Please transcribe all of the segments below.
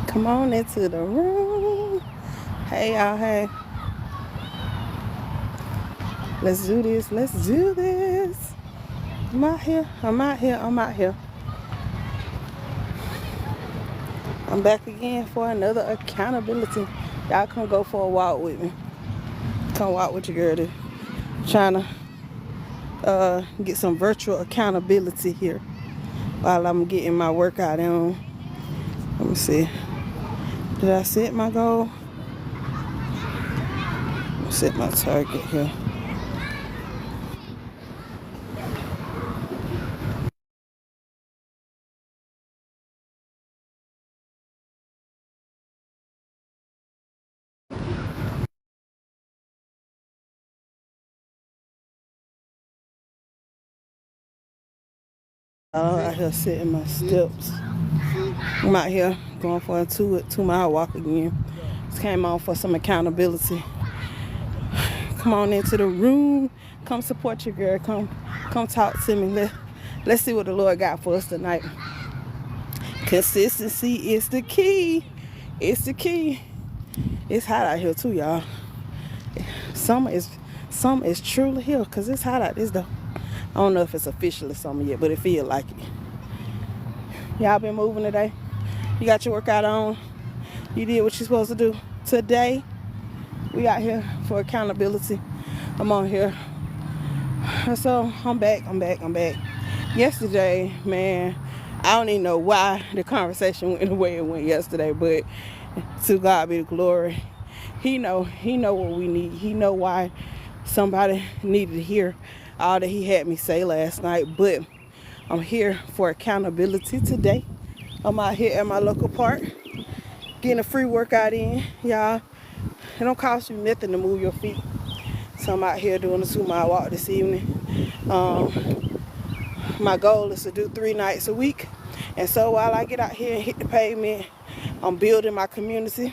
Come on into the room. Hey, y'all. Hey. Let's do this. Let's do this. I'm out here. I'm out here. I'm out here. I'm back again for another accountability. Y'all come go for a walk with me. Come walk with your girl. There. Trying to get some virtual accountability here while I'm getting my workout in. Let me see. Did I set my goal? Set my target here. I'm out here setting my steps. I'm out here going for a 2 mile walk again. Just came on for some accountability. Come on into the room. Come support your girl. Come talk to me. Let's see what the Lord got for us tonight. Consistency is the key. It's the key. It's hot out here too, y'all. Summer is truly here because it's hot out this though. I don't know if it's officially summer yet, but it feels like it. Y'all been moving today? You got your workout on? You did what you're supposed to do? Today, we out here for accountability. I'm on here. So, I'm back. Yesterday, man, I don't even know why the conversation went the way it went yesterday, but to God be the glory. He know what we need. He know why somebody needed to hear all that he had me say last night, but I'm here for accountability today. I'm out here at my local park getting a free workout in, y'all. It don't cost you nothing to move your feet. So I'm out here doing a 2-mile walk this evening. My goal is to do 3 nights a week. And so while I get out here and hit the pavement, I'm building my community,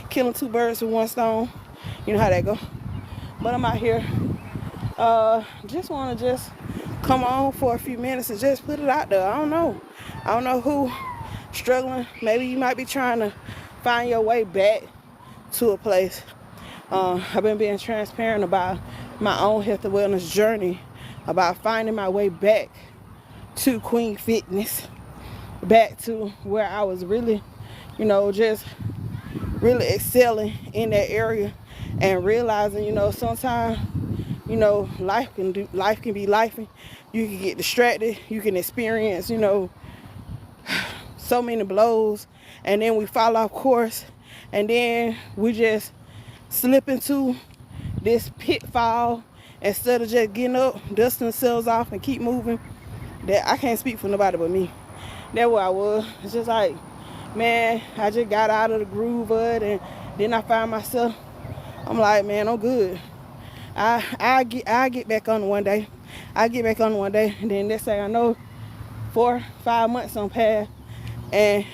killing 2 birds with 1 stone. You know how that go. But I'm out here. Just want to come on for a few minutes and just put it out there. I don't know who struggling. Maybe you might be trying to find your way back to a place. I've been being transparent about my own health and wellness journey, about finding my way back to Queen Fitness, back to where I was really, just really excelling in that area, and realizing, sometimes, life can be lifing. You can get distracted. You can experience, so many blows, and then we fall off course, and then we just slip into this pitfall instead of just getting up, dusting themselves off, and keep moving. That I can't speak for nobody but me. That's where I was. It's just like, man, I just got out of the groove of it, and then I find myself, I'm like, man, I'm good. I get back on one day. And then next thing I know, 4-5 months on pass, and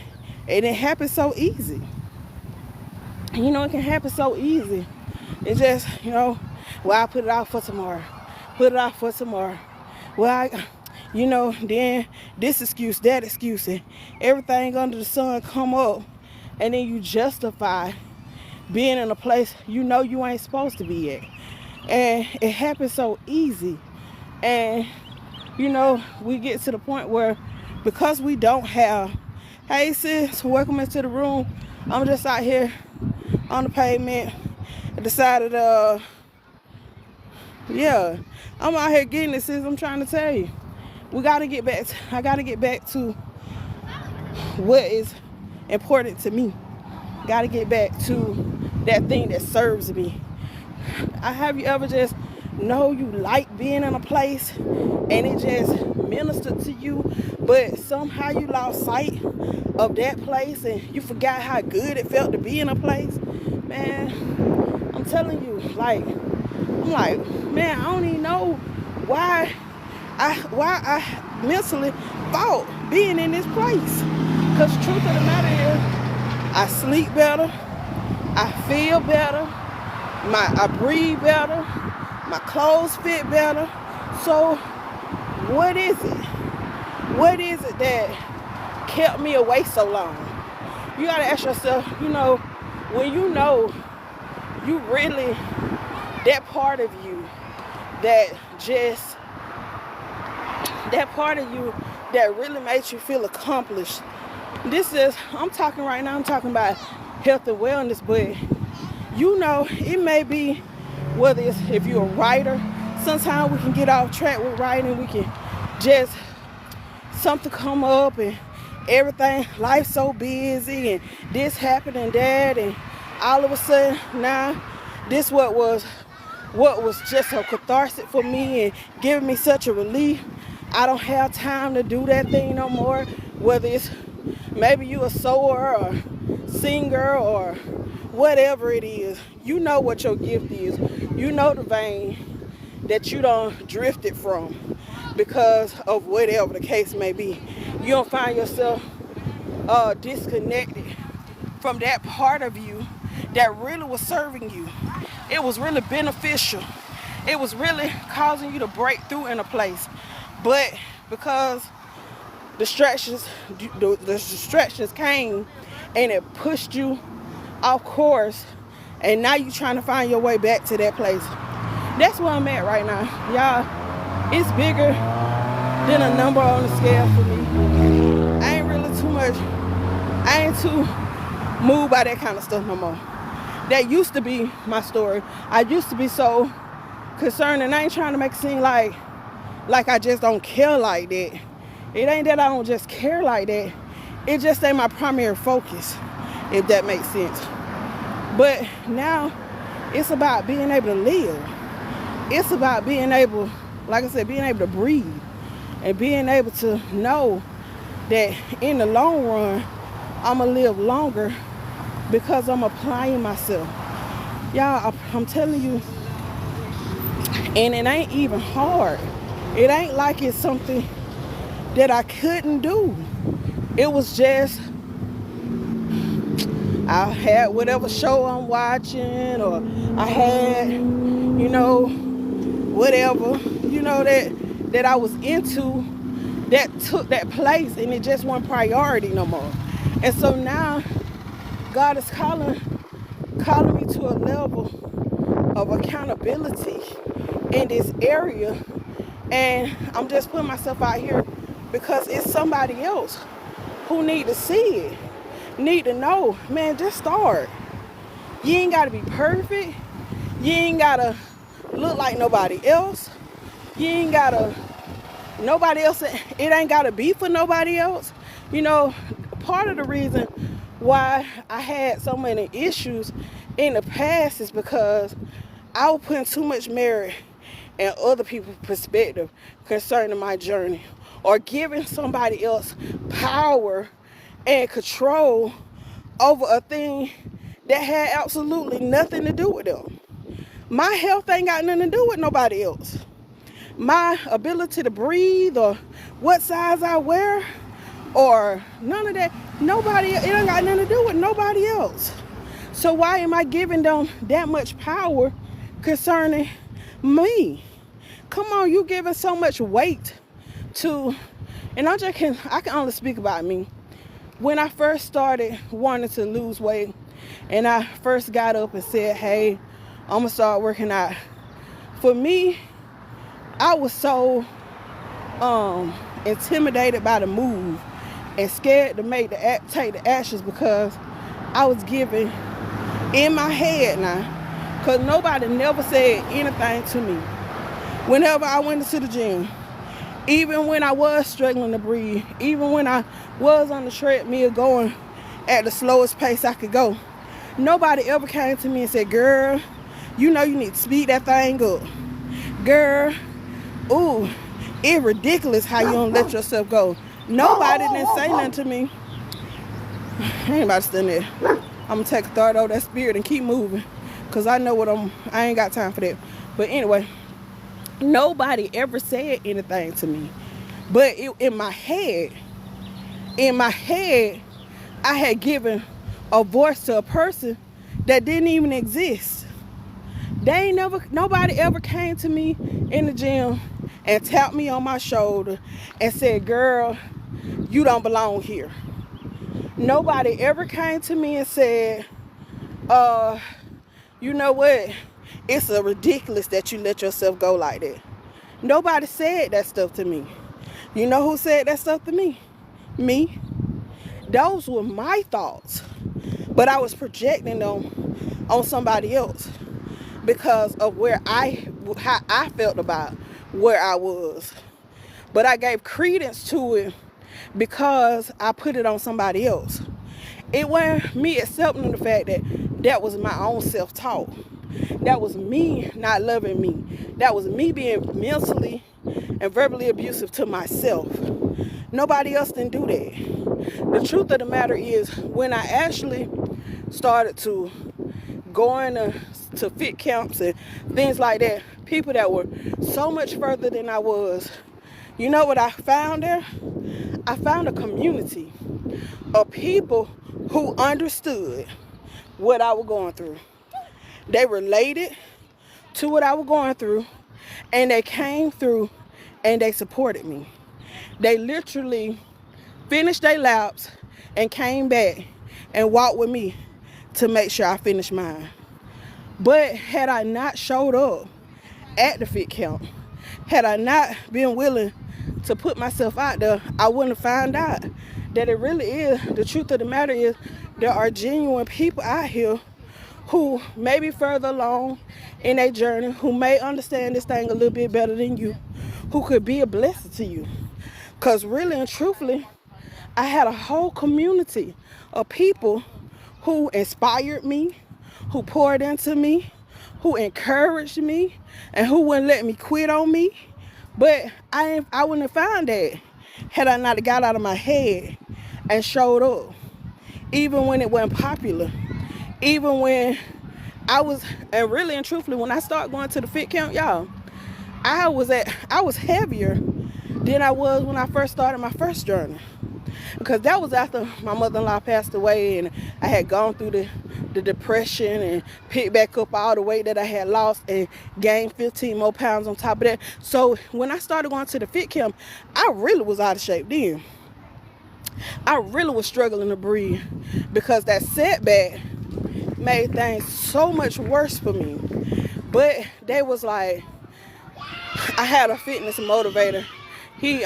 it didn't happen so easy. It can happen so easy. It's just, I put it off for tomorrow. Well, then this excuse, that excuse, and everything under the sun come up, and then you justify being in a place you ain't supposed to be at. And it happens so easy. And, we get to the point where, because we don't have, hey sis, welcome into the room. I'm just out here on the pavement. I decided, I'm out here getting it, sis. I'm trying to tell you. I gotta get back to what is important to me. Gotta get back to that thing that serves me. Have you ever just you like being in a place and it just ministered to you, but somehow you lost sight of that place and you forgot how good it felt to be in a place? Man, I'm telling you, I'm like, man, I don't even know why I mentally fought being in this place. Because the truth of the matter is, I sleep better, I feel better, I breathe better, my clothes fit better. So what is it? What is it that kept me away so long? You gotta ask yourself, when you really, that part of you that just, that part of you that really makes you feel accomplished. I'm talking right now, I'm talking about health and wellness, but it may be, whether it's if you're a writer, sometimes we can get off track with writing, we can just, something come up and everything, life's so busy and this happened and that, and all of a sudden now this what was just so cathartic for me and giving me such a relief. I don't have time to do that thing no more. Whether it's maybe you a sewer or singer or whatever it is, you know what your gift is. You know the vein that you don't drifted from because of whatever the case may be. You don't find yourself disconnected from that part of you that really was serving you. It was really beneficial. It was really causing you to break through in a place. But because the distractions came and it pushed you off course, and now you're trying to find your way back to that place. That's where I'm at right now. Y'all, it's bigger than a number on the scale for me. I ain't too moved by that kind of stuff no more. That used to be my story. I used to be so concerned, and I ain't trying to make it seem like I just don't care like that. It ain't that I don't just care like that. It just ain't my primary focus, if that makes sense. But now it's about being able to live. It's about being able, like I said, being able to breathe and being able to know that in the long run, I'm going to live longer because I'm applying myself. Y'all, I'm telling you, and it ain't even hard. It ain't like it's something that I couldn't do. It was just, I had whatever show I'm watching, or I had, whatever, that I was into that took that place, and it just wasn't priority no more. And so now God is calling me to a level of accountability in this area, and I'm just putting myself out here because it's somebody else who need to see it, need to know, man, just start. You ain't got to be perfect. You ain't got to look like nobody else. You ain't got to, nobody else, it ain't got to be for nobody else. Part of the reason why I had so many issues in the past is because I was putting too much merit in other people's perspective concerning my journey, or giving somebody else power and control over a thing that had absolutely nothing to do with them. My health ain't got nothing to do with nobody else. My ability to breathe, or what size I wear, or none of that, it ain't got nothing to do with nobody else. So why am I giving them that much power concerning me? Come on, you giving so much weight to, and I can only speak about me. When I first started wanting to lose weight, and I first got up and said, hey, I'm gonna start working out. For me, I was so intimidated by the move and scared to take the actions, because I was giving in my head now, because nobody never said anything to me. Whenever I went into the gym, even when I was struggling to breathe, even when I was on the treadmill going at the slowest pace I could go, nobody ever came to me and said, girl, you need to speed that thing up. Girl, ooh, it's ridiculous how you don't let yourself go. Nobody didn't say nothing to me. I ain't about to stand there. I'm going to take authority over that spirit and keep moving, because I know I ain't got time for that. But anyway, nobody ever said anything to me. But in my head, I had given a voice to a person that didn't even exist. Nobody ever came to me in the gym and tapped me on my shoulder and said, girl, you don't belong here. Nobody ever came to me and said, you know what? It's a ridiculous that you let yourself go like that. Nobody said that stuff to me. You know who said that stuff to me? Me. Those were my thoughts. But I was projecting them on somebody else because of how I felt about where I was. But I gave credence to it because I put it on somebody else. It wasn't me accepting the fact that that was my own self-talk. That was me not loving me. That was me being mentally and verbally abusive to myself. Nobody else didn't do that. The truth of the matter is, when I actually started to going to fit camps and things like that, people that were so much further than I was, you know what I found there? I found a community of people who understood what I was going through. They related to what I was going through, and they came through and they supported me. They literally finished their laps and came back and walked with me to make sure I finished mine. But had I not showed up at the fit camp, had I not been willing to put myself out there, I wouldn't have found out that it really is, the truth of the matter is, there are genuine people out here who may be further along in their journey, who may understand this thing a little bit better than you, who could be a blessing to you. Because really and truthfully, I had a whole community of people who inspired me, who poured into me, who encouraged me, and who wouldn't let me quit on me. But I wouldn't have found that had I not got out of my head and showed up. Even when it wasn't popular. Even when I was, and really and truthfully, when I started going to the fit camp, y'all, I was heavier than I was when I first started my first journey. Because that was after my mother-in-law passed away and I had gone through the depression and picked back up all the weight that I had lost and gained 15 more pounds on top of that. So when I started going to the fit camp, I really was out of shape then. I really was struggling to breathe because that setback made things so much worse for me. But they was like, I had a fitness motivator. His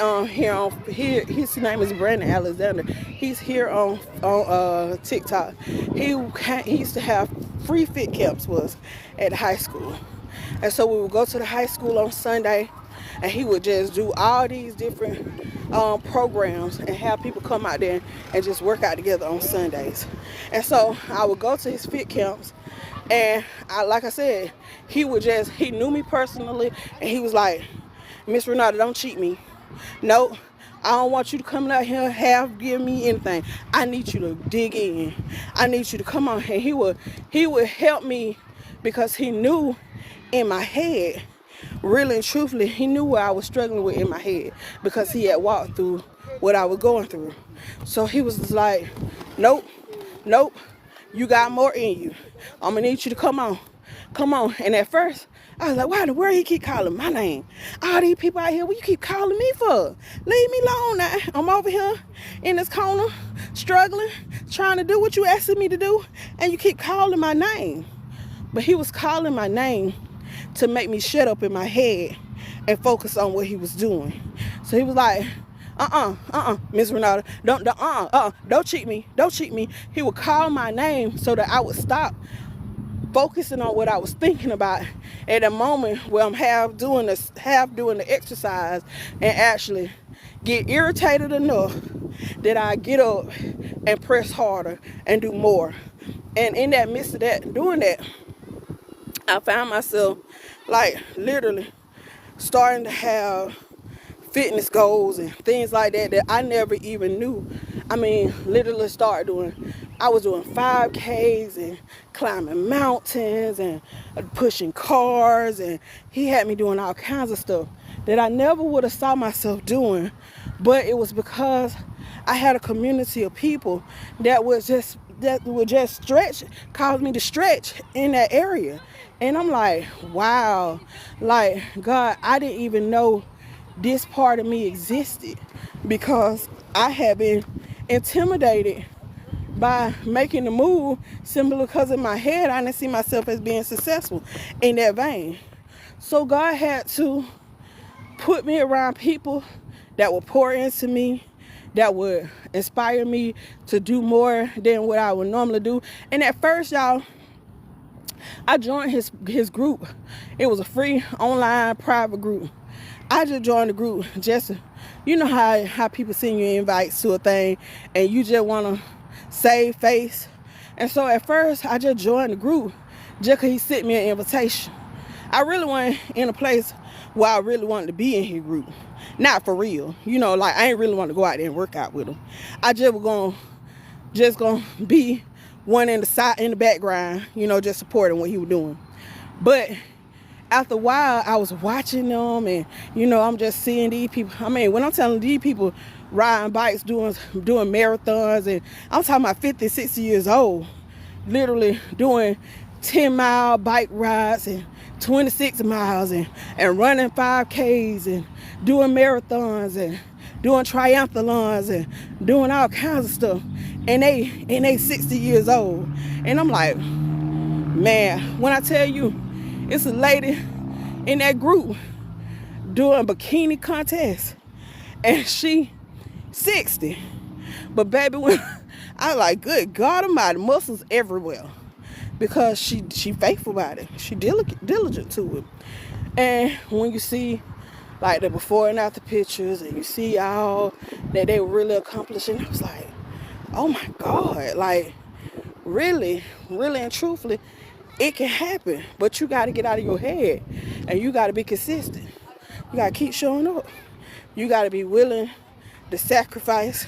name is Brandon Alexander. He's here on TikTok. He used to have free fit camps was at high school. And so we would go to the high school on Sunday and he would just do all these different programs and have people come out there and just work out together on Sundays. And so I would go to his fit camps and like I said, he knew me personally and he was like, Miss Renata, don't cheat me. No, I don't want you to come out here and give me anything. I need you to dig in. I need you to come on. And he would help me because he knew in my head, really and truthfully, he knew what I was struggling with in my head because he had walked through what I was going through. So he was just like, nope, you got more in you. I'm gonna need you to come on. And at first, I was like, why in the world he keep calling my name? All these people out here, what you keep calling me for? Leave me alone now. I'm over here in this corner, struggling, trying to do what you asking me to do, and you keep calling my name. But he was calling my name to make me shut up in my head and focus on what he was doing. So he was like, Miss Renata, don't cheat me. He would call my name so that I would stop focusing on what I was thinking about at a moment where I'm half doing the exercise and actually get irritated enough that I get up and press harder and do more. And in that midst of that, doing that, I found myself like literally starting to have fitness goals and things like that I never even knew. I mean, literally I was doing 5Ks and climbing mountains and pushing cars, and he had me doing all kinds of stuff that I never would have saw myself doing, but it was because I had a community of people that would just cause me to stretch in that area. And I'm like, wow, like, God, I didn't even know this part of me existed because I had been intimidated by making the move simply because in my head I didn't see myself as being successful in that vein. So God had to put me around people that would pour into me, that would inspire me to do more than what I would normally do. And at first, y'all, I joined his group. It was a free online private group. I just joined the group just, you know how people send you invites to a thing and you just want to save face. And so at first, I just joined the group just because he sent me an invitation. I really wasn't in a place where I really wanted to be in his group. Not for real. You know, like I ain't really want to go out there and work out with him. I just was gonna be one in the background, you know, just supporting what he was doing. But after a while, I was watching them, and you know, I'm just seeing these people. I mean, when I'm telling these people riding bikes, doing marathons, and I'm talking about 50, 60 years old, literally doing 10-mile bike rides and 26 miles and running 5Ks and doing marathons and doing triathlons and doing all kinds of stuff. And they 60 years old. And I'm like, man, when I tell you, it's a lady in that group doing bikini contest and she 60. But baby, when I like, good God Almighty, muscles everywhere. Because she faithful about it. She diligent to it. And when you see like the before and after pictures and you see all that they were really accomplishing, I was like, oh my God, like really and truthfully, it can happen. But you got to get out of your head and you got to be consistent. You got to keep showing up. You got to be willing to sacrifice.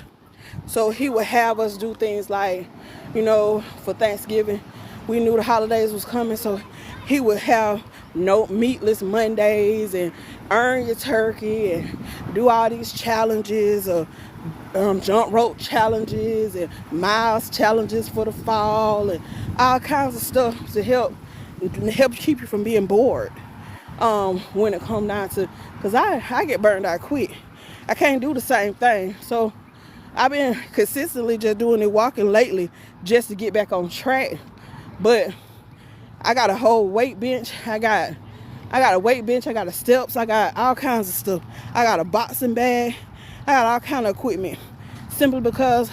So he would have us do things like, you know, for Thanksgiving, we knew the holidays was coming, so he would have no meatless Mondays and earn your turkey and do all these challenges or jump rope challenges and miles challenges for the fall and all kinds of stuff to help keep you from being bored when it comes down to, because I get burned out quick. I can't do the same thing. So I've been consistently just doing it walking lately just to get back on track. But I got a whole weight bench. I got a weight bench. I got a steps. I got all kinds of stuff. I got a boxing bag. I got all kind of equipment. Simply because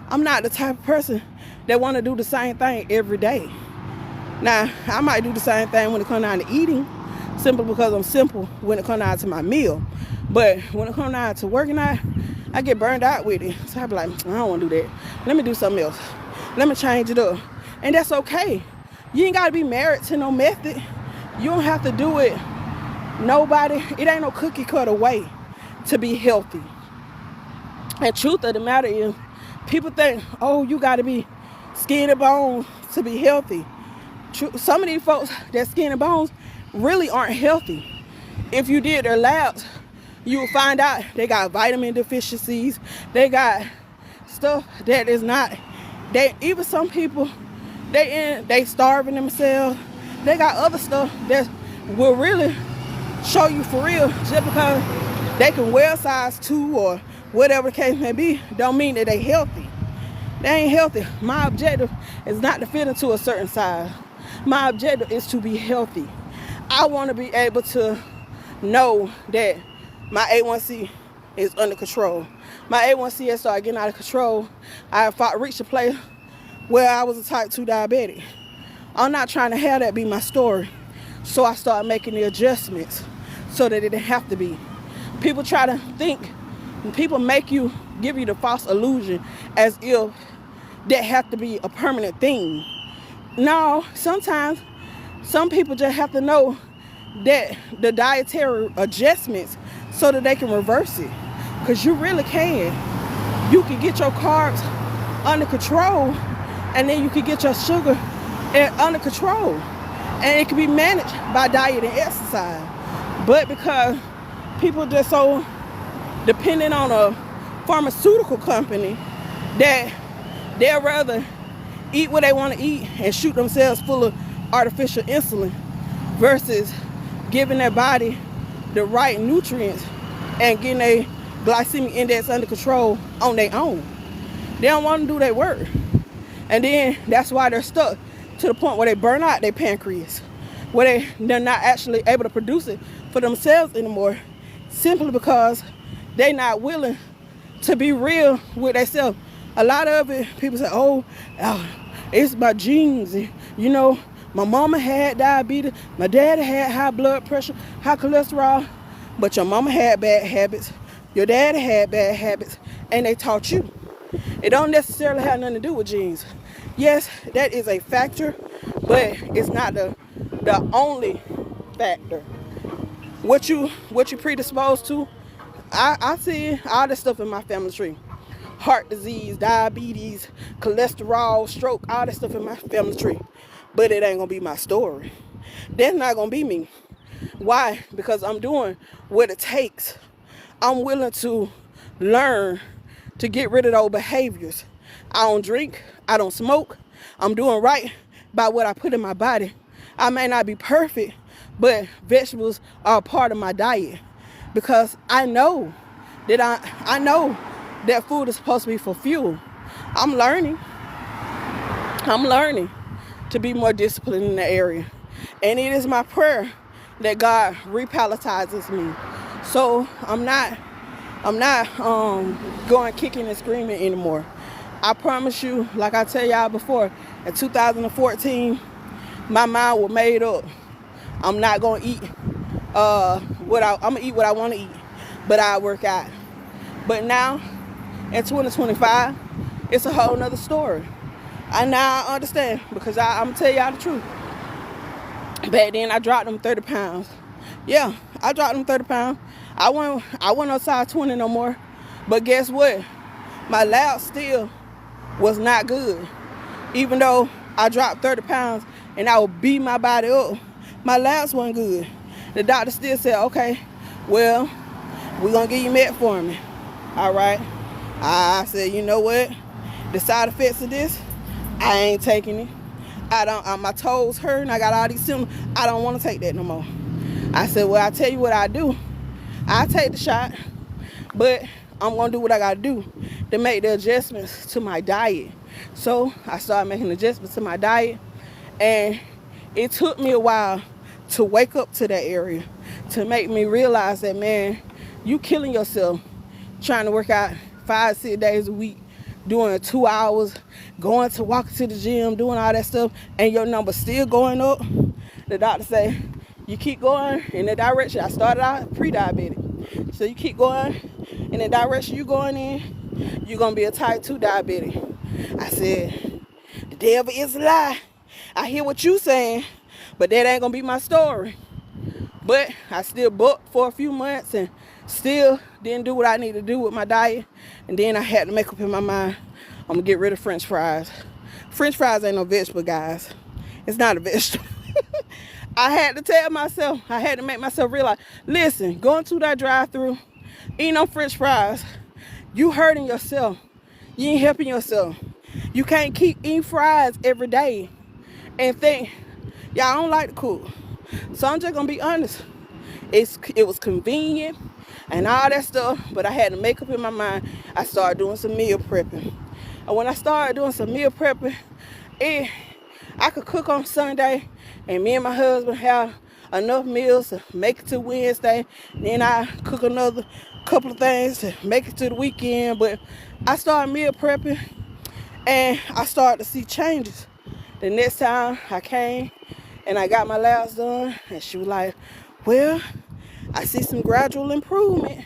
I'm not the type of person that want to do the same thing every day. Now, I might do the same thing when it comes down to eating, simply because I'm simple when it comes down to my meal. But when it comes down to working out, I get burned out with it. So I be like, I don't want to do that. Let me do something else. Let me change it up. And that's okay. You ain't got to be married to no method. You don't have to do it. It ain't no cookie cutter way to be healthy. And truth of the matter is, people think, oh, you got to be skin and bones to be healthy. Some of these folks that skin and bones really aren't healthy. If you did their labs, you will find out they got vitamin deficiencies. They got stuff that is not. Even some people, they starving themselves. They got other stuff that will really show you for real. Just because they can wear a size 2 or whatever the case may be, don't mean that they healthy. They ain't healthy. My objective is not to fit into a certain size. My objective is to be healthy. I want to be able to know that my A1C is under control. My A1C has started getting out of control. I reached a place where I was a type 2 diabetic. I'm not trying to have that be my story. So I started making the adjustments so that it didn't have to be. People try to think, people give you the false illusion as if that have to be a permanent thing. No, sometimes some people just have to know that the dietary adjustments so that they can reverse it. Because you really can. You can get your carbs under control, and then you can get your sugar under control. And it can be managed by diet and exercise. But because people just so dependent on a pharmaceutical company that they'll rather eat what they want to eat and shoot themselves full of artificial insulin versus giving their body the right nutrients and getting a glycemic index under control on their own. They don't want to do their work. And then that's why they're stuck to the point where they burn out their pancreas, where they're not actually able to produce it for themselves anymore, simply because they're not willing to be real with themselves. A lot of it, people say, oh, it's my genes. You know, my mama had diabetes, my daddy had high blood pressure, high cholesterol, but your mama had bad habits, your daddy had bad habits, and they taught you. It don't necessarily have nothing to do with genes. Yes, that is a factor, but it's not the only factor. What you predisposed to, I see all this stuff in my family tree. Heart disease, diabetes, cholesterol, stroke, all that stuff in my family tree. But it ain't gonna be my story. That's not gonna be me. Why? Because I'm doing what it takes. I'm willing to learn to get rid of those behaviors. I don't drink, I don't smoke. I'm doing right by what I put in my body. I may not be perfect, but vegetables are a part of my diet, because I know that I know that food is supposed to be for fuel. I'm learning to be more disciplined in the area. And it is my prayer that God repalatizes me. So I'm not going kicking and screaming anymore. I promise you, like I tell y'all before, in 2014, my mind was made up. I'm not gonna eat I'm gonna eat what I want to eat, but I work out. But now, in 2025, it's a whole nother story. I now understand, because I'm gonna tell y'all the truth. Back then, I dropped them 30 pounds. Yeah, I dropped them 30 pounds. I wasn't on size 20 no more. But guess what? My lab still was not good. Even though I dropped 30 pounds and I would beat my body up, my labs wasn't good. The doctor still said, okay, well, we're going to give you metformin. All right. I said, you know what? The side effects of this, I ain't taking it. My toes hurting. I got all these symptoms. I don't want to take that no more. I said, well, I tell you what I do. I take the shot, but I'm going to do what I got to do to make the adjustments to my diet. So I started making adjustments to my diet, and it took me a while to wake up to that area, to make me realize that, man, you killing yourself trying to work out 5-6 days a week, doing 2 hours, going to walk to the gym, doing all that stuff, and your number still going up. The doctor say, you keep going in the direction. I started out pre-diabetic. So you keep going in the direction you're going in, you're going to be a type 2 diabetic. I said, the devil is a lie. I hear what you saying, but that ain't going to be my story. But I still booked for a few months and still didn't do what I need to do with my diet. And then I had to make up in my mind, I'm going to get rid of French fries. French fries ain't no vegetable, guys. It's not a vegetable. I had to tell myself, I had to make myself realize, listen, going through that drive-thru, eating on French fries, you hurting yourself. You ain't helping yourself. You can't keep eating fries every day and think, y'all, I don't like to cook. So I'm just going to be honest. It was convenient and all that stuff, but I had to make up in my mind. I started doing some meal prepping. And when I started doing some meal prepping, I could cook on Sunday, and me and my husband have enough meals to make it to Wednesday. Then I cook another couple of things to make it to the weekend. But I started meal prepping, and I started to see changes. The next time I came and I got my labs done, and she was like, well, I see some gradual improvement.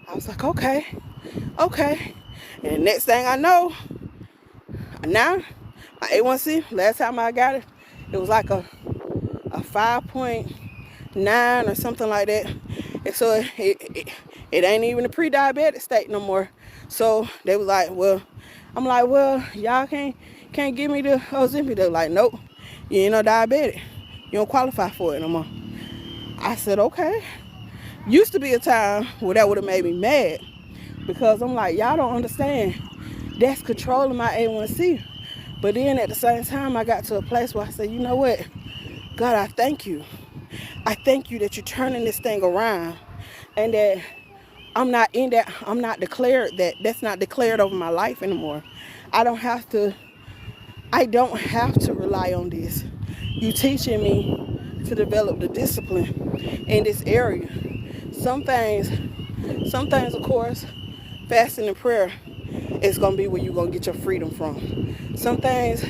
I was like, okay. And the next thing I know, now my A1C, last time I got it, it was like a 5.9 or something like that. And so it ain't even a pre-diabetic state no more. So they was like, well, I'm like, well, y'all can't give me the Ozempic. They're like, nope, you ain't no diabetic. You don't qualify for it no more. I said, okay. Used to be a time where that would have made me mad, because I'm like, y'all don't understand. That's controlling my A1C. But then at the same time, I got to a place where I said, you know what? God, I thank you. I thank you that you're turning this thing around, and that I'm not declared that. That's not declared over my life anymore. I don't have to I don't have to rely on this. You teaching me to develop the discipline in this area. Some things, of course, fasting and prayer is going to be where you're going to get your freedom from. Some things,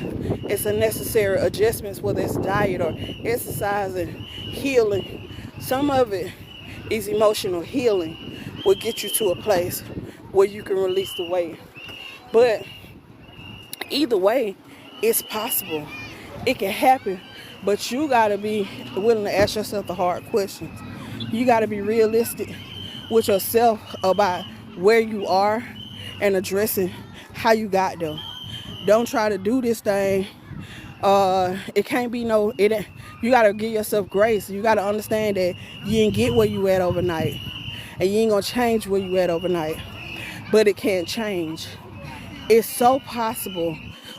it's a necessary adjustments, whether it's diet or exercising, healing. Some of it is emotional healing, will get you to a place where you can release the weight. But either way, it's possible. It can happen, but you got to be willing to ask yourself the hard questions. You got to be realistic with yourself about where you are and addressing how you got there. Don't try to do this thing. It can't be you got to give yourself grace. You got to understand that you ain't get where you at overnight. And you ain't going to change where you at overnight. But it can change. It's so possible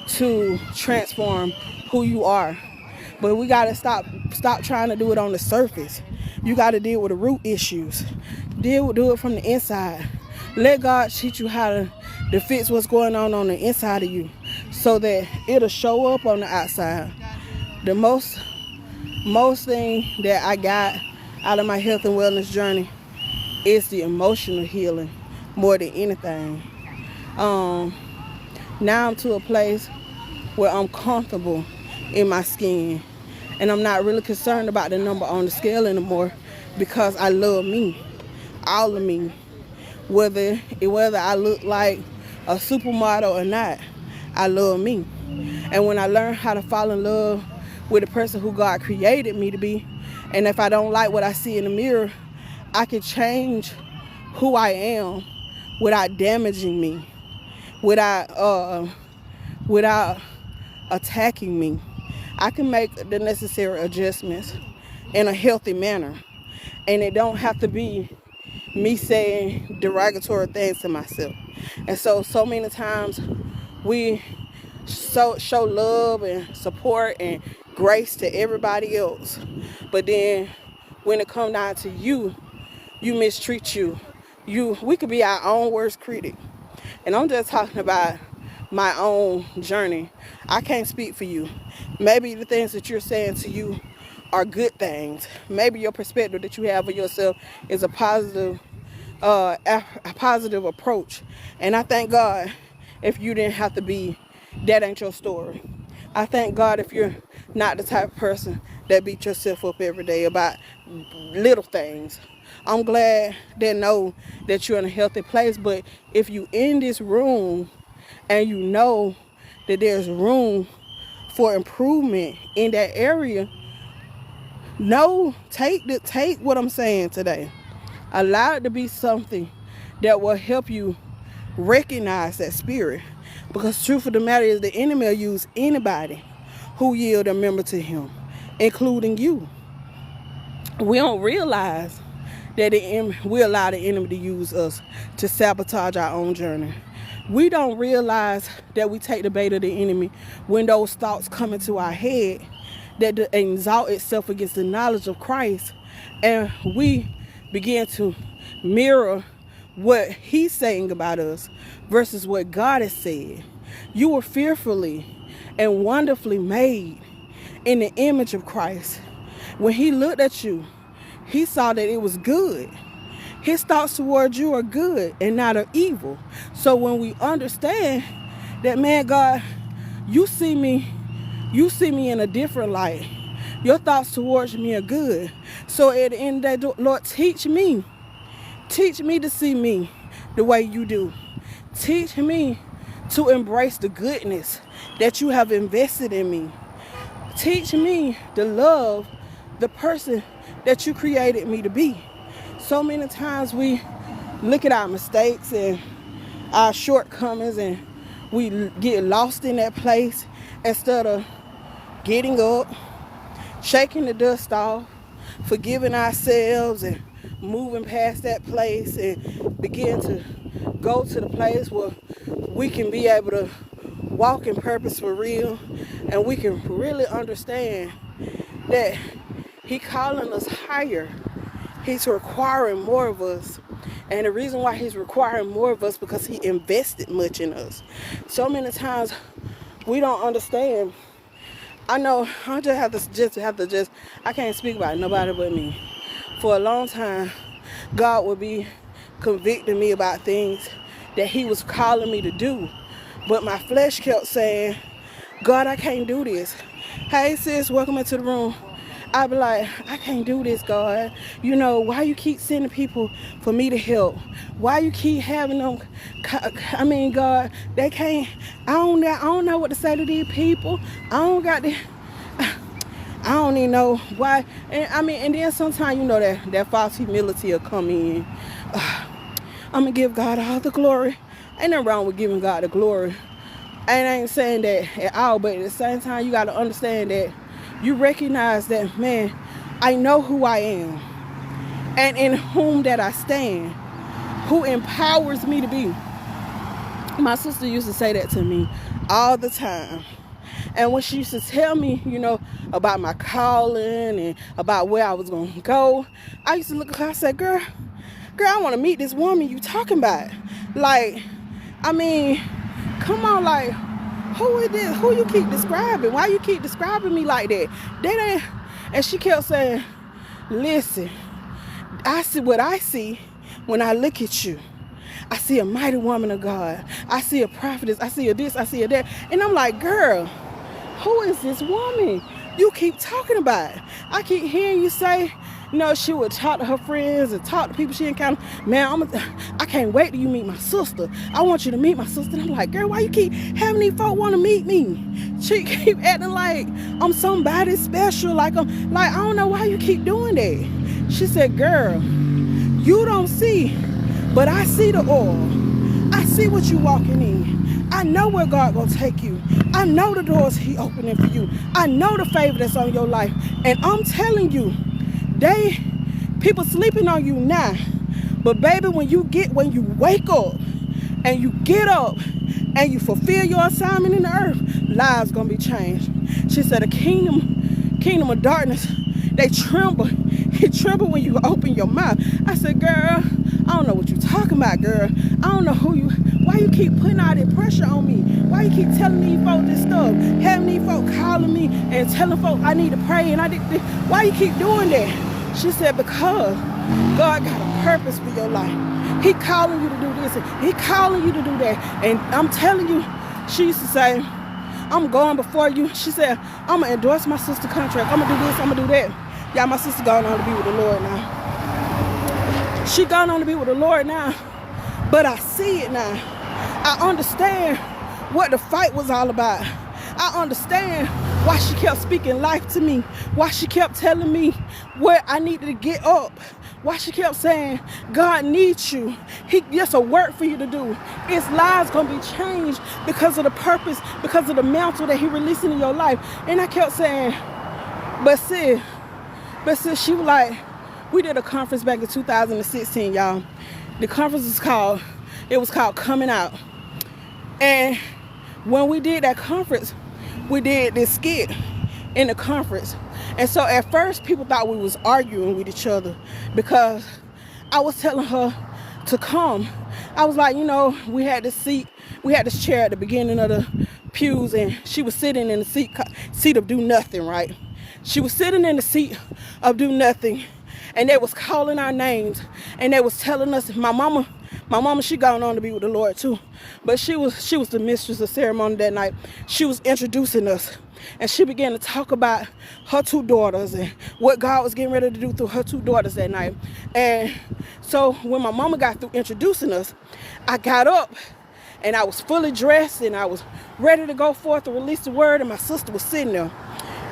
to transform who you are. But we got to stop trying to do it on the surface. You got to deal with the root issues. Do it from the inside. Let God teach you how to fix what's going on the inside of you so that it'll show up on the outside. The most thing that I got out of my health and wellness journey is the emotional healing more than anything. Now I'm to a place where I'm comfortable in my skin, and I'm not really concerned about the number on the scale anymore because I love me, all of me, whether I look like a supermodel or not. I love me. And when I learn how to fall in love with the person who God created me to be, and if I don't like what I see in the mirror, I can change who I am without damaging me, without attacking me. I can make the necessary adjustments in a healthy manner. And it don't have to be me saying derogatory things to myself. And so many times we show love and support and grace to everybody else. But then when it comes down to you mistreat you. We could be our own worst critic. And I'm just talking about my own journey. I can't speak for you. Maybe the things that you're saying to you are good things. Maybe your perspective that you have of yourself is a positive approach. And I thank God if you didn't have to be, that ain't your story. I thank God if you're not the type of person that beat yourself up every day about little things. I'm glad they know that you're in a healthy place, but if you in this room and you know that there's room for improvement in that area, take what I'm saying today. Allow it to be something that will help you recognize that spirit. Because truth of the matter is the enemy will use anybody who yield a member to him, including you. We don't realize that we allow the enemy to use us to sabotage our own journey. We don't realize that we take the bait of the enemy when those thoughts come into our head that exalt itself against the knowledge of Christ, and we begin to mirror what he's saying about us versus what God has said. You were fearfully and wonderfully made in the image of Christ. When he looked at you, he saw that it was good. His thoughts towards you are good and not of evil. So when we understand that, man, God, you see me in a different light. Your thoughts towards me are good. So at the end of the day, Lord, teach me to see me the way you do. Teach me to embrace the goodness that you have invested in me. Teach me to love the person that you created me to be. So many times we look at our mistakes and our shortcomings and we get lost in that place instead of getting up, shaking the dust off, forgiving ourselves and moving past that place and begin to go to the place where we can be able to walk in purpose for real, and we can really understand that He calling us higher. He's requiring more of us. And the reason why He's requiring more of us because He invested much in us. So many times We don't understand. I know I just I can't speak about nobody but me. For a long time, God would be convicting me about things that he was calling me to do. But my flesh kept saying, God, I can't do this. Hey sis, welcome into the room. I'd be like, I can't do this, God. You know, why you keep sending people for me to help? Why you keep having them? I mean, God, they can't. I don't know what to say to these people. I don't got the. I don't even know why. And then sometimes, you know, that false humility will come in. I'm going to give God all the glory. Ain't nothing wrong with giving God the glory. And I ain't saying that at all, but at the same time, you got to understand that you recognize that, man, I know who I am and in whom that I stand, who empowers me to be. My sister used to say that to me all the time. And when she used to tell me, you know, about my calling and about where I was going to go, I used to look at her and say, girl, I want to meet this woman you talking about. Like, I mean, come on, like, who is this? Who you keep describing? Why you keep describing me like that? And she kept saying, listen, I see what I see when I look at you. I see a mighty woman of God. I see a prophetess. I see a this. I see a that. And I'm like, girl, who is this woman you keep talking about? I keep hearing you say, you know, she would talk to her friends and talk to people she encountered. Man, I can't wait till you meet my sister. I want you to meet my sister. And I'm like, girl, why you keep having these folk want to meet me? She keep acting like I'm somebody special. Like I don't know why you keep doing that. She said, girl, you don't see, but I see the oil. I see what you walking in. I know where God gonna take you. I know the doors he opening for you. I know the favor that's on your life. And I'm telling you, people sleeping on you now. But baby, when you wake up and you get up and you fulfill your assignment in the earth, lives gonna be changed. She said, the kingdom of darkness, they tremble. It tremble when you open your mouth. I said, girl, I don't know what you're talking about, girl. I don't know why you keep putting all that pressure on me? Why you keep telling these folks this stuff? Having these folks calling me and telling folks I need to pray and I did this. Why you keep doing that? She said, because God got a purpose for your life. He calling you to do this and he calling you to do that. And I'm telling you, she used to say, I'm going before you. She said, I'm going to endorse my sister contract. I'm going to do this, I'm going to do that. Yeah, my sister gone on to be with the Lord now. She gone on to be with the Lord now. But I see it now. I understand what the fight was all about. I understand why she kept speaking life to me. Why she kept telling me where I needed to get up. Why she kept saying, God needs you. There's a work for you to do. His lives going to be changed because of the purpose, because of the mantle that he releasing in your life. And I kept saying, but sis, she was like, we did a conference back in 2016, y'all. The conference was called Coming Out. And when we did that conference, we did this skit in the conference. And so at first people thought we was arguing with each other because I was telling her to come. I was like, you know, we had this chair at the beginning of the pews and she was sitting in the seat of do nothing, right? She was sitting in the seat of do nothing and they was calling our names and they was telling us, my mama, she gone on to be with the Lord too. But she was the mistress of ceremony that night. She was introducing us. And she began to talk about her two daughters and what God was getting ready to do through her two daughters that night. And so when my mama got through introducing us, I got up and I was fully dressed and I was ready to go forth to release the word. And my sister was sitting there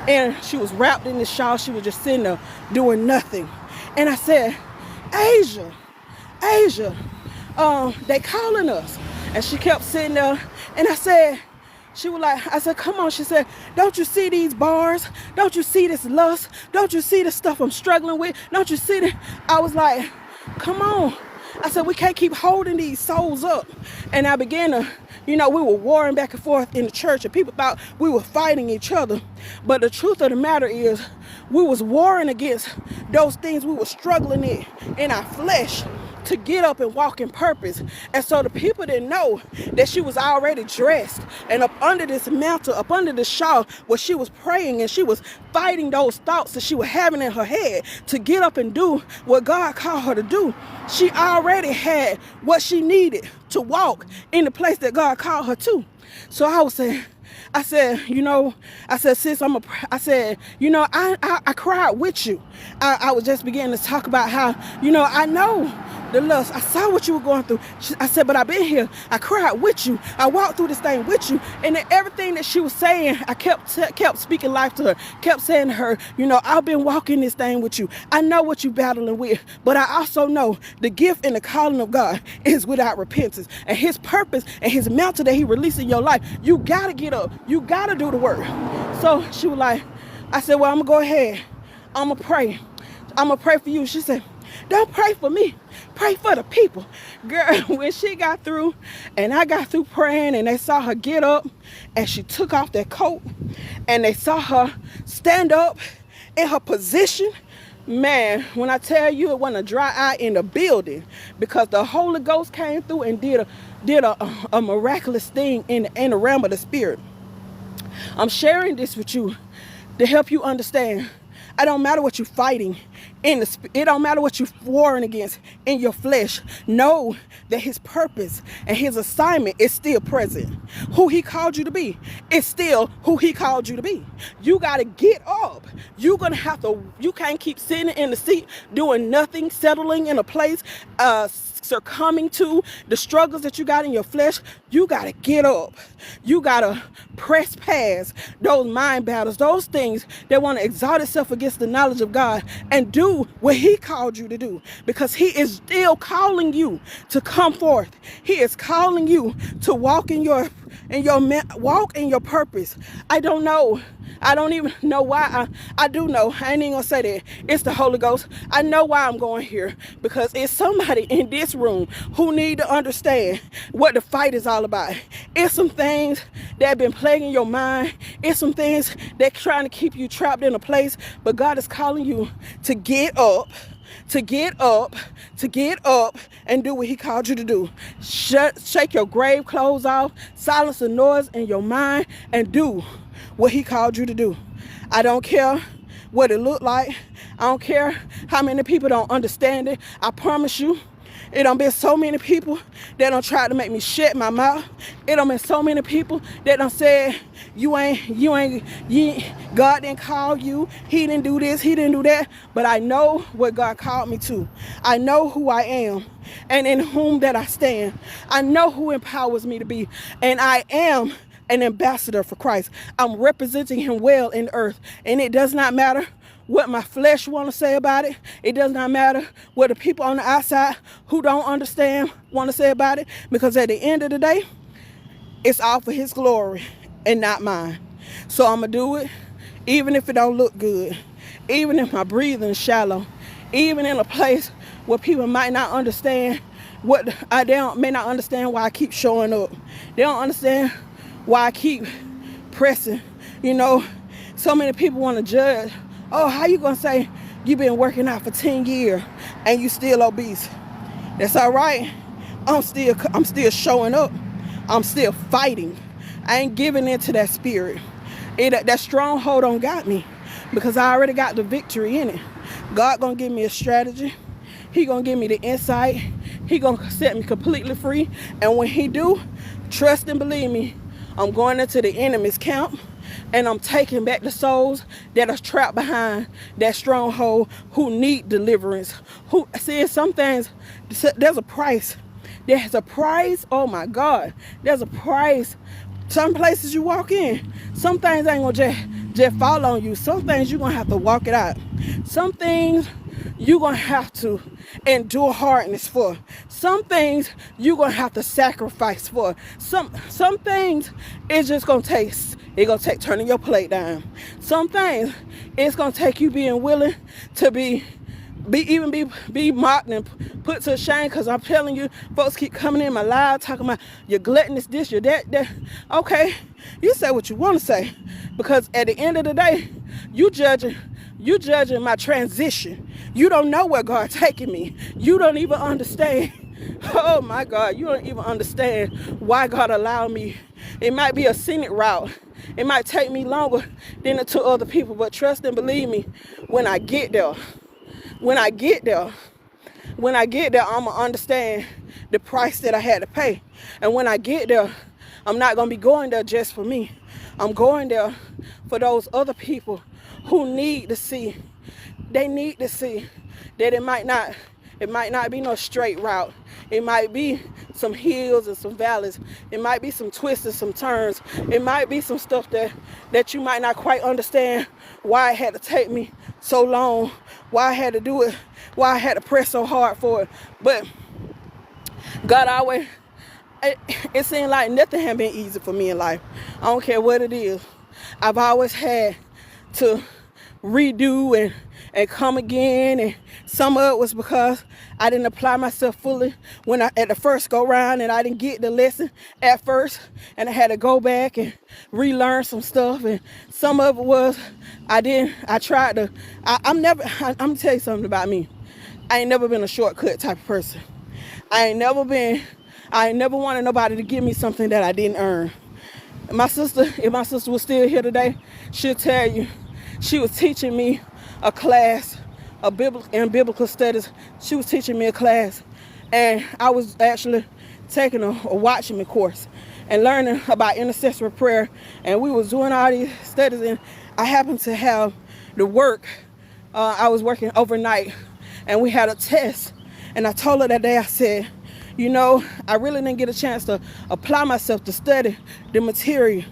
and she was wrapped in this shawl. She was just sitting there doing nothing. And I said, Asia, they calling us. And she kept sitting there and I said, come on. She said, don't you see these bars? Don't you see this lust? Don't you see the stuff I'm struggling with? Don't you see that? I was like, come on. I said, we can't keep holding these souls up. And I began to, we were warring back and forth in the church and people thought we were fighting each other. But the truth of the matter is we was warring against those things we were struggling in our flesh. to get up and walk in purpose. And so the people didn't know that she was already dressed and up under this mantle, up under this shawl, where she was praying and she was fighting those thoughts that she was having in her head to get up and do what God called her to do. She already had what she needed to walk in the place that God called her to. So I was saying, I said, sis, I cried with you. I was just beginning to talk about how, I know the lust. I saw what you were going through. I said, but I've been here. I cried with you. I walked through this thing with you. And then everything that she was saying, I kept speaking life to her, kept saying to her, I've been walking this thing with you. I know what you're battling with, but I also know the gift and the calling of God is without repentance. And his purpose and his mantle that he released in your life, you got to get up. You got to do the work. So she was like, I said, well, I'm going to go ahead. I'm going to pray. I'm going to pray for you. She said, don't pray for me. Pray for the people. Girl, when she got through and I got through praying and they saw her get up and she took off that coat and they saw her stand up in her position, man, when I tell you it wasn't a dry eye in the building, because the Holy Ghost came through and did a miraculous thing in the realm of the spirit. I'm sharing this with you to help you understand. It don't matter what you're fighting it don't matter what you're warring against in your flesh. Know that his purpose and his assignment is still present. Who he called you to be is still who he called you to be. You got to get up. You can't keep sitting in the seat doing nothing, settling in a place, succumbing to the struggles that you got in your flesh. You got to get up. You got to press past those mind battles, those things that want to exalt itself against the knowledge of God, and do what he called you to do, because he is still calling you to come forth. He is calling you to walk in your purpose. I don't know. I don't even know why. I do know. I ain't even gonna say that. It's the Holy Ghost. I know why I'm going here, because it's somebody in this room who need to understand what the fight is all about. It's some things that have been plaguing your mind. It's some things that trying to keep you trapped in a place, but God is calling you to get up, and do what he called you to do. Shake your grave clothes off, silence the noise in your mind, and do what he called you to do. I don't care what it looked like. I don't care how many people don't understand it. I promise you, it done been so many people that done tried to make me shut my mouth. It done been so many people that done said, God didn't call you. He didn't do this. He didn't do that. But I know what God called me to. I know who I am and in whom that I stand. I know who empowers me to be. And I am an ambassador for Christ. I'm representing him well in the earth. And it does not matter what my flesh want to say about it. It does not matter what the people on the outside who don't understand want to say about it. Because at the end of the day, it's all for his glory and not mine. So I'm going to do it even if it don't look good. Even if my breathing is shallow. Even in a place where people might not understand may not understand why I keep showing up. They don't understand why I keep pressing. So many people want to judge. Oh, how you going to say you've been working out for 10 years and you still obese? That's all right. I'm still showing up. I'm still fighting. I ain't giving in to that spirit. That stronghold don't got me, because I already got the victory in it. God going to give me a strategy. He going to give me the insight. He going to set me completely free. And when he do, trust and believe me, I'm going into the enemy's camp, and I'm taking back the souls that are trapped behind that stronghold, who need deliverance. Some things, there's a price. There's a price. Oh my God. There's a price. Some places you walk in, some things ain't gonna just fall on you. Some things you're gonna have to walk it out. Some things you're gonna have to endure hardness for. Some things you're gonna have to sacrifice for. Some things it's just gonna take turning your plate down. Some things it's gonna take you being willing to be mocked and put to shame, because I'm telling you, folks keep coming in my live talking about you're gluttonous, this, you're that. Okay, you say what you want to say, because at the end of the day, you judging my transition. You don't know where God's taking me. You don't even understand. Oh my God, you don't even understand why God allowed me. It might be a scenic route. It might take me longer than it took other people, but trust and believe me, when I get there, when I get there, I'm going to understand the price that I had to pay. And when I get there, I'm not going to be going there just for me. I'm going there for those other people who need to see. They need to see that it might not be no straight route. It might be some hills and some valleys. It might be some twists and some turns. It might be some stuff that you might not quite understand why it had to take me so long, why I had to do it, why I had to press so hard for it. But God always, it seemed like nothing had been easy for me in life. I don't care what it is. I've always had to redo and come again, and some of it was because I didn't apply myself fully at the first go round, and I didn't get the lesson at first, and I had to go back and relearn some stuff. And some of it was I'm gonna tell you something about me. I ain't never been a shortcut type of person. I ain't never wanted nobody to give me something that I didn't earn. If my sister was still here today, she'll tell you, she was teaching me a class in biblical studies. She was teaching me a class, and I was actually taking a watchman course and learning about intercessory prayer. And we was doing all these studies, and I happened to have the work. I was working overnight, and we had a test. And I told her that day, I said, I really didn't get a chance to apply myself to study the material.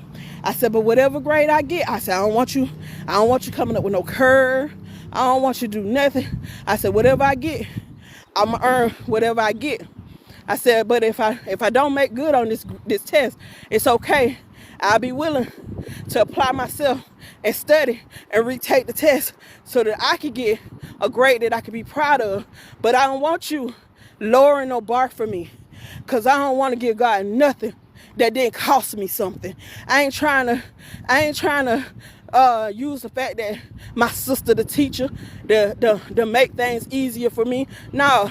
I said, but whatever grade I get, I said, I don't want you coming up with no curve. I don't want you to do nothing. I said, whatever I get, I'm gonna earn whatever I get. I said, but if I don't make good on this test, it's okay. I'll be willing to apply myself and study and retake the test so that I could get a grade that I could be proud of. But I don't want you lowering no bar for me, because I don't want to give God nothing that didn't cost me something. I ain't trying to use the fact that my sister, the teacher, to make things easier for me. No,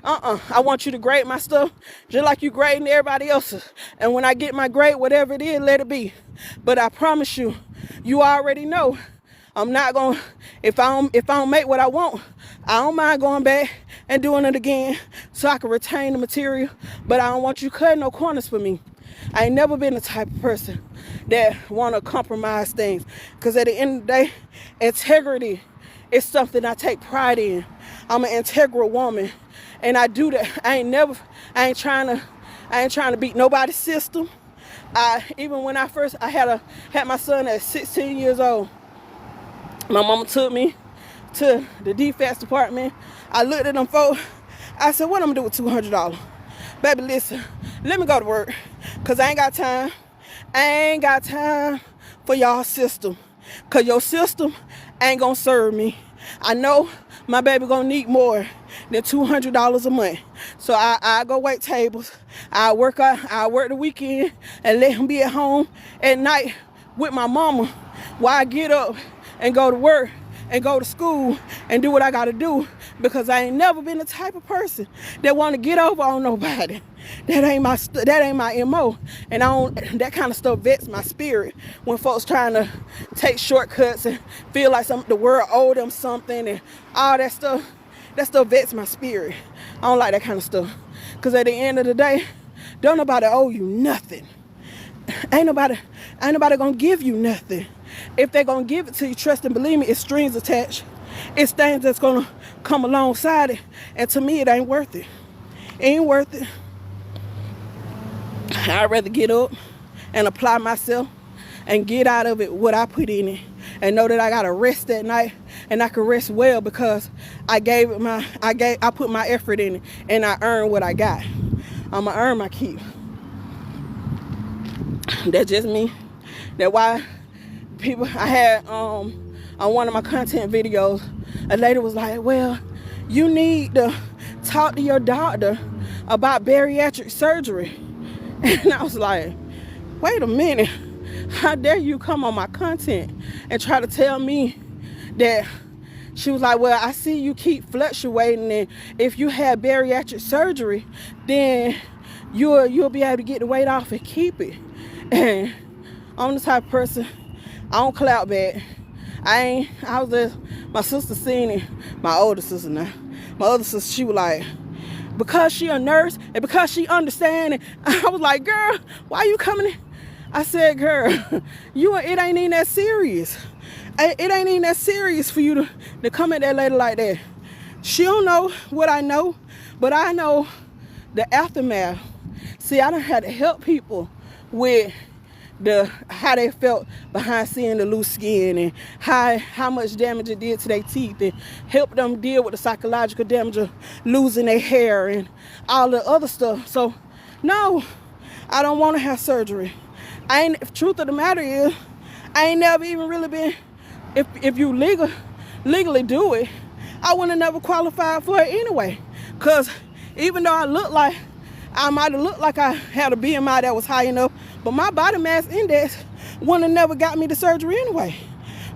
I want you to grade my stuff just like you grading everybody else's. And when I get my grade, whatever it is, let it be. But I promise you, you already know I'm not going, if I don't make what I want, I don't mind going back and doing it again so I can retain the material. But I don't want you cutting no corners for me. I ain't never been the type of person that want to compromise things, because at the end of the day, integrity is something I take pride in. I'm an integral woman, and I do that. I ain't trying to beat nobody's system. Even when I had my son at 16 years old, my mama took me to the defense department. I looked at them folks. I said, what I'm gonna do with $200? Baby, listen, let me go to work, because I ain't got time. I ain't got time for y'all system, because your system ain't gonna serve me. I know my baby gonna need more than $200 a month. So I go wait tables. I work the weekend and let him be at home at night with my mama while I get up and go to work and go to school and do what I gotta do, because I ain't never been the type of person that want to get over on nobody. That ain't my MO. And that kind of stuff vets my spirit when folks trying to take shortcuts and feel like the world owe them something and all that stuff. That stuff vets my spirit. I don't like that kind of stuff, because at the end of the day, don't nobody owe you nothing. Ain't nobody gonna give you nothing. If they're gonna give it to you, trust and believe me, it's strings attached. It's things that's gonna come alongside it. And to me, it ain't worth it. It ain't worth it. I'd rather get up and apply myself and get out of it what I put in it, and know that I gotta rest that night, and I can rest well because I put my effort in it, and I earned what I got. I'ma earn my keep. That's just me. That's why I had on one of my content videos, a lady was like, well, you need to talk to your doctor about bariatric surgery. And I was like, wait a minute, how dare you come on my content and try to tell me that She was like, well, I see you keep fluctuating, and if you have bariatric surgery, then you'll be able to get the weight off and keep it. And I'm the type of person, I don't clout back. I was there, my sister seen it, my older sister now. My other sister, she was like, because she a nurse and because she understand it. I was like, girl, why you coming in? I said, girl, it ain't even that serious. It ain't even that serious for you to come at that lady like that. She don't know what I know, but I know the aftermath. See, I done had to help people with how they felt behind seeing the loose skin, and how much damage it did to their teeth, and help them deal with the psychological damage of losing their hair and all the other stuff. So no, I don't want to have surgery. Truth of the matter is, I ain't never even really been, if you legally do it, I wouldn't have never qualified for it anyway. Because even though I might have looked like I had a BMI that was high enough, but my body mass index wouldn't have never got me the surgery anyway.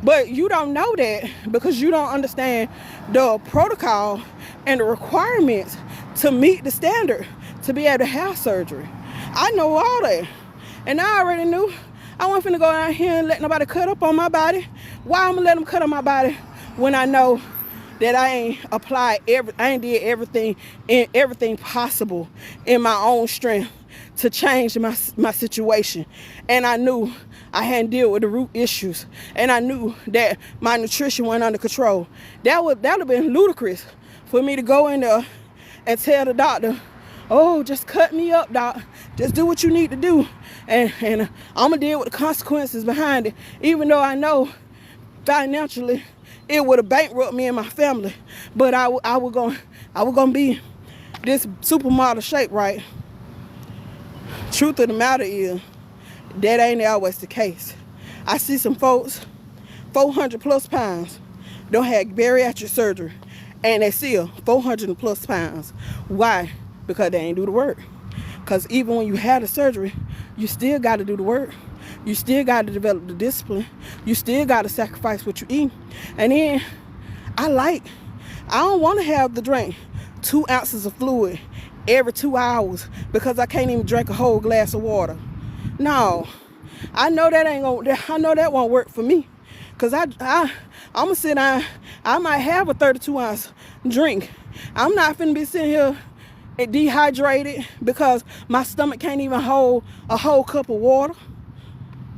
But you don't know that because you don't understand the protocol and the requirements to meet the standard to be able to have surgery. I know all that. And I already knew I wasn't finna go out here and let nobody cut up on my body. Why I'm gonna let them cut on my body when I know that I ain't did everything possible in my own strength to change my situation. And I knew I hadn't dealt with the root issues. And I knew that my nutrition went under control. That would have been ludicrous for me to go in there and tell the doctor, oh, just cut me up, doc. Just do what you need to do. And I'm going to deal with the consequences behind it, even though I know financially it would have bankrupted me and my family. But I was going to be this supermodel shape, right? Truth of the matter is, that ain't always the case. I see some folks, 400 plus pounds, don't have bariatric surgery, and they still 400 plus pounds. Why? Because they ain't do the work. Because even when you have the surgery, you still got to do the work. You still got to develop the discipline. You still got to sacrifice what you eat. And then I don't want to have to drink 2 ounces of fluid every 2 hours because I can't even drink a whole glass of water. No, I know that won't work for me. Because I'm going to sit down, I might have a 32 ounce drink. I'm not finna be sitting here dehydrated because my stomach can't even hold a whole cup of water.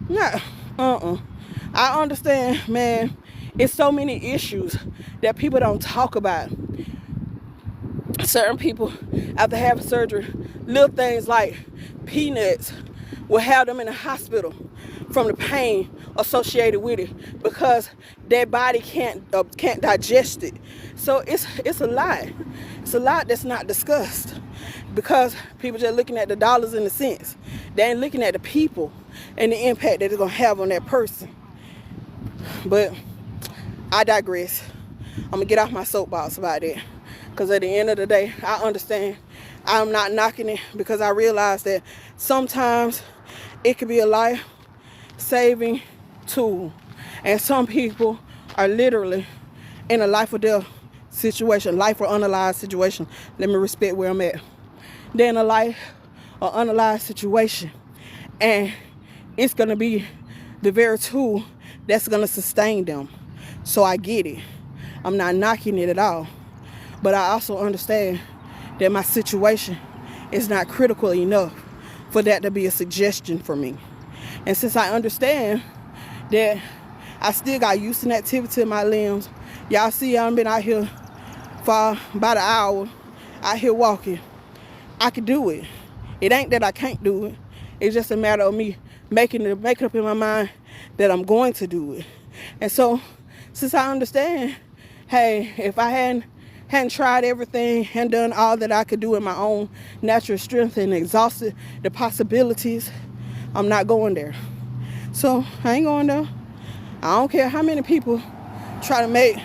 Yeah, I understand, man. It's so many issues that people don't talk about. Certain people, after having surgery, little things like peanuts will have them in the hospital from the pain associated with it because their body can't digest it. So it's a lot. It's a lot that's not discussed because people just looking at the dollars and the cents. They ain't looking at the people and the impact that it's gonna have on that person. But I digress. I'm gonna get off my soapbox about that because at the end of the day, I understand. I'm not knocking it because I realize that sometimes it could be a life-saving tool, and some people are literally in a life or death situation, life or unalive situation. Let me respect where I'm at. They're in a life or unalive situation, and it's gonna be the very tool that's gonna sustain them. So I get it. I'm not knocking it at all, but I also understand that my situation is not critical enough for that to be a suggestion for me. And since I understand that I still got use and activity in my limbs, y'all see I've been out here for about an hour, out here walking. I can do it. It ain't that I can't do it. It's just a matter of me making it up in my mind that I'm going to do it. And so, since I understand, hey, if I hadn't tried everything and done all that I could do in my own natural strength and exhausted the possibilities, I'm not going there. So I ain't going there. I don't care how many people try to make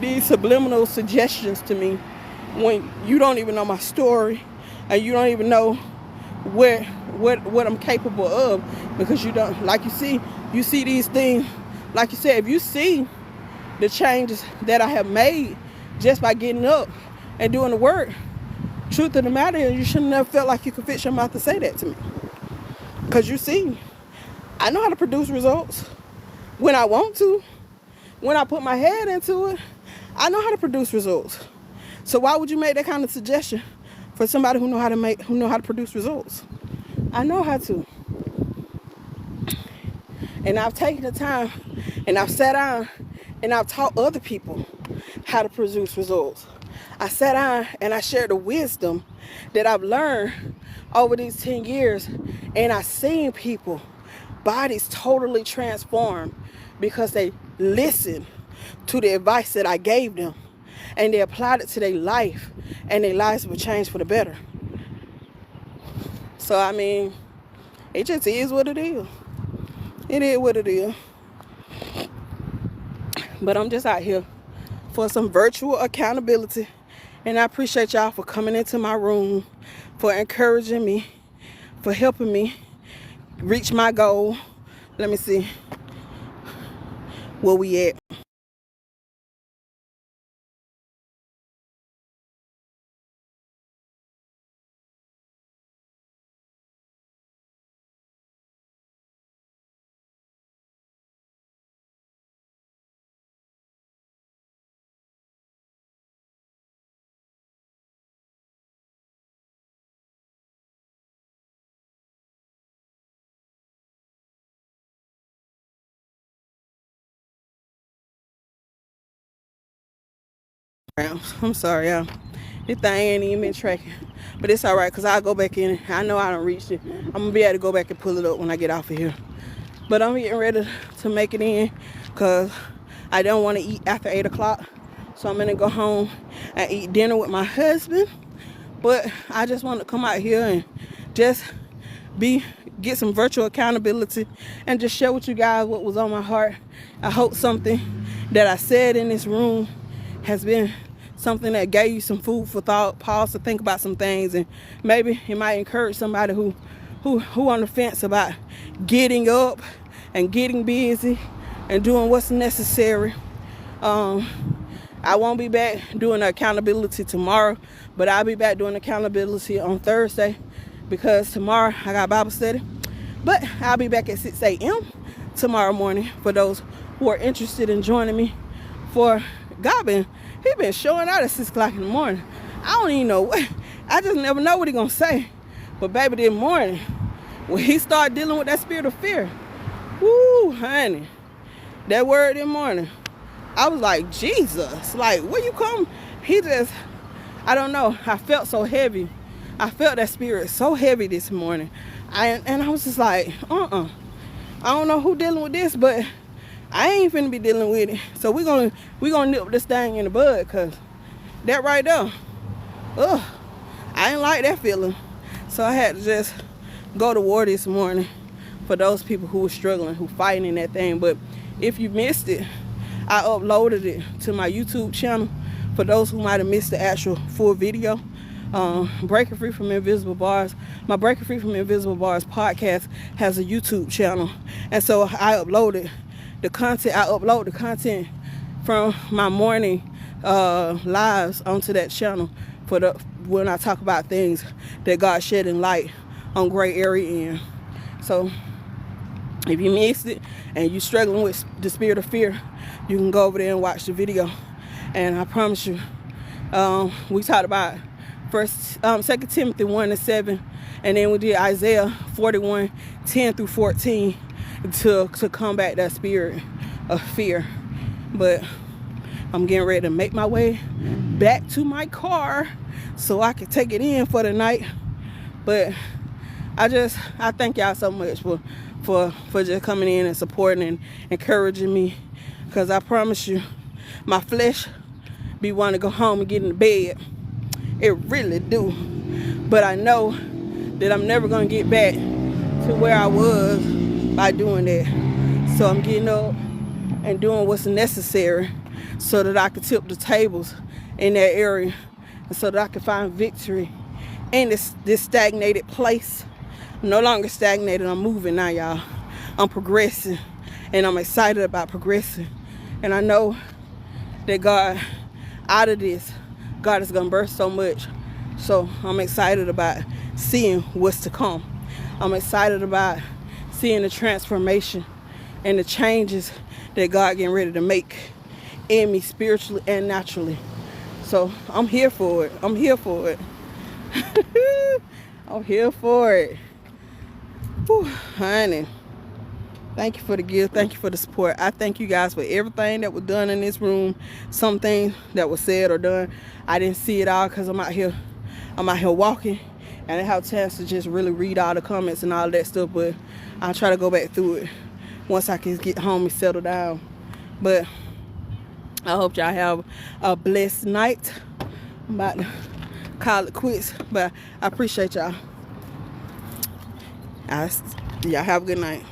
these subliminal suggestions to me when you don't even know my story and you don't even know what I'm capable of, because you don't, like you see these things, like you said, if you see the changes that I have made just by getting up and doing the work. Truth of the matter is, you should have never felt like you could fix your mouth to say that to me. Because you see, I know how to produce results when I want to. When I put my head into it, I know how to produce results. So why would you make that kind of suggestion for somebody who know how to produce results? I know how to. And I've taken the time and I've sat down and I've taught other people how to produce results. I sat down and I shared the wisdom that I've learned over these 10 years, and I've seen people, bodies totally transformed because they listened to the advice that I gave them and they applied it to their life, and their lives were changed for the better. So I mean, it just is what it is. It is what it is. But I'm just out here for some virtual accountability. And I appreciate y'all for coming into my room, for encouraging me, for helping me reach my goal. Let me see where we at. I'm sorry, y'all. This thing ain't even been tracking. But it's alright, because I'll go back in. I know I done reached it. I'm going to be able to go back and pull it up when I get off of here. But I'm getting ready to make it in, because I don't want to eat after 8 o'clock. So I'm going to go home and eat dinner with my husband. But I just want to come out here and just get some virtual accountability and just share with you guys what was on my heart. I hope something that I said in this room has been something that gave you some food for thought, pause to think about some things, and maybe it might encourage somebody who on the fence about getting up and getting busy and doing what's necessary. I won't be back doing accountability tomorrow, but I'll be back doing accountability on Thursday, because tomorrow I got Bible study. But I'll be back at 6 a.m. tomorrow morning for those who are interested in joining me. For God he been showing out at 6 o'clock in the morning. I don't even know what. I just never know what he gonna say. But baby, this morning, when he started dealing with that spirit of fear, woo, honey, that word this morning, I was like, Jesus, like, where you come? He just, I don't know. I felt so heavy. I felt that spirit so heavy this morning. And I was just like, I don't know who dealing with this, but I ain't finna be dealing with it. So we gonna nip this thing in the bud, cause that right there, I ain't like that feeling. So I had to just go to war this morning for those people who were struggling, who fighting in that thing. But if you missed it, I uploaded it to my YouTube channel for those who might have missed the actual full video. Breaking Free from Invisible Bars. My Breaking Free from Invisible Bars podcast has a YouTube channel, and so I upload the content from my morning lives onto that channel for when I talk about things that God shedding light on gray area in. So if you missed it and you're struggling with the spirit of fear, you can go over there and watch the video. And I promise you, we talked about 2 Timothy 1:7, and then we did Isaiah 41:10-14 to combat that spirit of fear. But I'm getting ready to make my way back to my car so I can take it in for the night. But I thank y'all so much for just coming in and supporting and encouraging me, because I promise you, my flesh be wanting to go home and get in the bed. It really do. But I know that I'm never going to get back to where I was by doing that. So I'm getting up and doing what's necessary so that I can tip the tables in that area, and so that I can find victory in this stagnated place. I'm no longer stagnated. I'm moving now, y'all. I'm progressing, and I'm excited about progressing. And I know that God, out of this, God is going to birth so much. So I'm excited about seeing what's to come. I'm excited about seeing the transformation and the changes that God getting ready to make in me spiritually and naturally. So I'm here for it. I'm here for it. I'm here for it. Whew, honey. Thank you for the gift. Thank you for the support. I thank you guys for everything that was done in this room. Some things that was said or done, I didn't see it all because I'm out here walking, and I have a chance to just really read all the comments and all that stuff. But I'll try to go back through it once I can get home and settle down. But I hope y'all have a blessed night. I'm about to call it quits, but I appreciate y'all. Y'all have a good night.